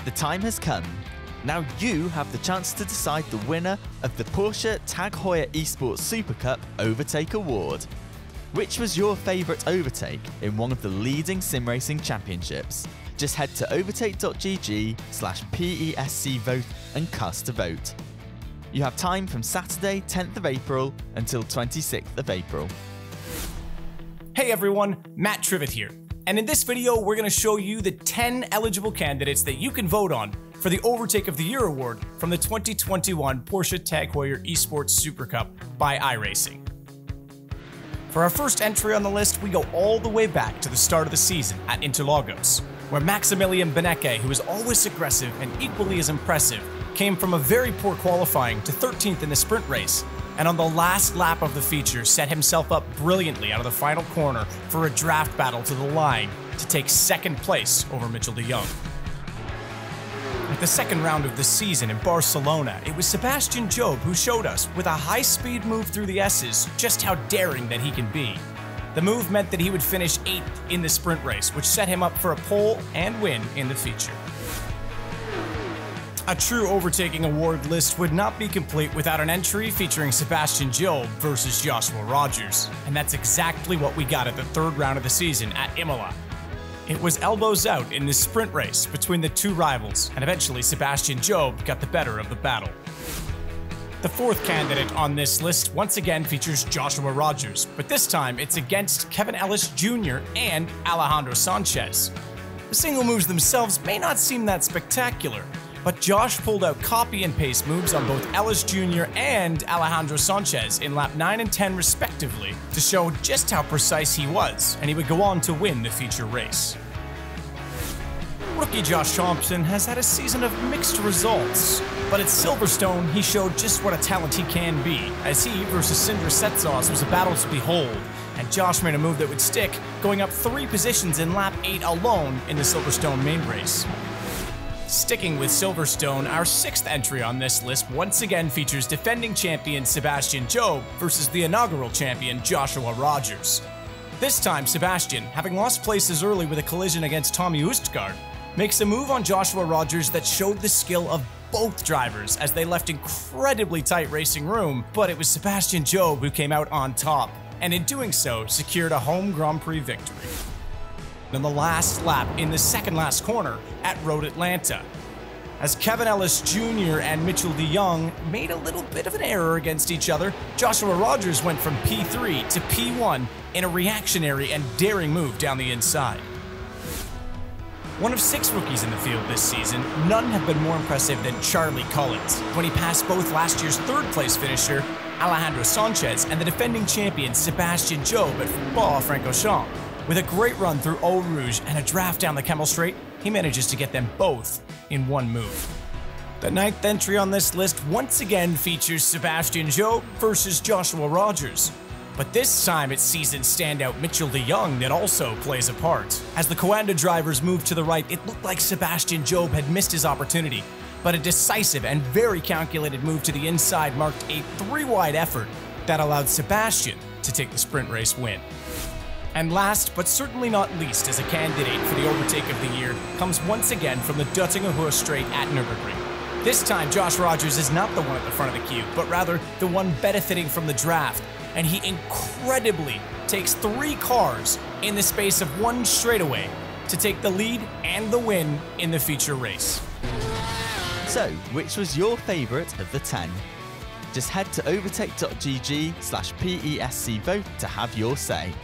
The time has come. Now you have the chance to decide the winner of the Porsche TAG Heuer Esports Super Cup OverTake Award. Which was your favourite overtake in one of the leading sim racing championships? Just head to overtake.gg/PESC vote and cast a vote. You have time from Saturday 10th of April until 26th of April. Hey everyone, Matt Trivet here, and in this video we're going to show you the 10 eligible candidates that you can vote on for the Overtake of the Year award from the 2021 Porsche TAG Heuer Esports Super Cup by iRacing. For our first entry on the list, we go all the way back to the start of the season at Interlagos, where Maximilian Benecke, who is always aggressive and equally as impressive, came from a very poor qualifying to 13th in the sprint race, and on the last lap of the feature set himself up brilliantly out of the final corner for a draft battle to the line to take second place over Mitchell de Jong. At the second round of the season in Barcelona, it was Sebastian Job who showed us, with a high-speed move through the S's, just how daring that he can be. The move meant that he would finish 8th in the sprint race, which set him up for a pole and win in the feature. A true overtaking award list would not be complete without an entry featuring Sebastian Job versus Joshua Rogers, and that's exactly what we got at the third round of the season at Imola. It was elbows out in the sprint race between the two rivals, and eventually Sebastian Job got the better of the battle. The fourth candidate on this list once again features Joshua Rogers, but this time it's against Kevin Ellis Jr. and Alejandro Sanchez. The single moves themselves may not seem that spectacular, but Josh pulled out copy and paste moves on both Ellis Jr. and Alejandro Sanchez in lap 9 and 10 respectively to show just how precise he was, and he would go on to win the feature race. Rookie Josh Thompson has had a season of mixed results, but at Silverstone he showed just what a talent he can be, as he versus Sindre Setzos was a battle to behold, and Josh made a move that would stick, going up 3 positions in lap 8 alone in the Silverstone main race. Sticking with Silverstone, our 6th entry on this list once again features defending champion Sebastian Job versus the inaugural champion Joshua Rogers. This time, Sebastian, having lost places early with a collision against Tommy Ustgaard, makes a move on Joshua Rogers that showed the skill of both drivers as they left incredibly tight racing room, but it was Sebastian Job who came out on top, and in doing so, secured a home Grand Prix victory. On the last lap in the second last corner at Road Atlanta, as Kevin Ellis Jr. and Mitchell de Jong made a little bit of an error against each other, Joshua Rogers went from P3 to P1 in a reactionary and daring move down the inside. One of 6 rookies in the field this season, none have been more impressive than Charlie Collins, when he passed both last year's 3rd place finisher Alejandro Sanchez and the defending champion Sebastian Job at Spa-Francorchamps. With a great run through Eau Rouge and a draft down the Kemmel Straight, he manages to get them both in one move. The 9th entry on this list once again features Sebastian Job versus Joshua Rogers. But this time it's season standout Mitchell de Jong that also plays a part. As the Coanda drivers moved to the right, it looked like Sebastian Job had missed his opportunity, but a decisive and very calculated move to the inside marked a 3-wide effort that allowed Sebastian to take the sprint race win. And last, but certainly not least, as a candidate for the Overtake of the Year, comes once again from the Döttinger Hohe Straight at Nürburgring. This time, Josh Rogers is not the one at the front of the queue, but rather the one benefiting from the draft, and he incredibly takes 3 cars in the space of 1 straightaway to take the lead and the win in the feature race. So, which was your favourite of the 10? Just head to overtake.gg/PESC vote to have your say.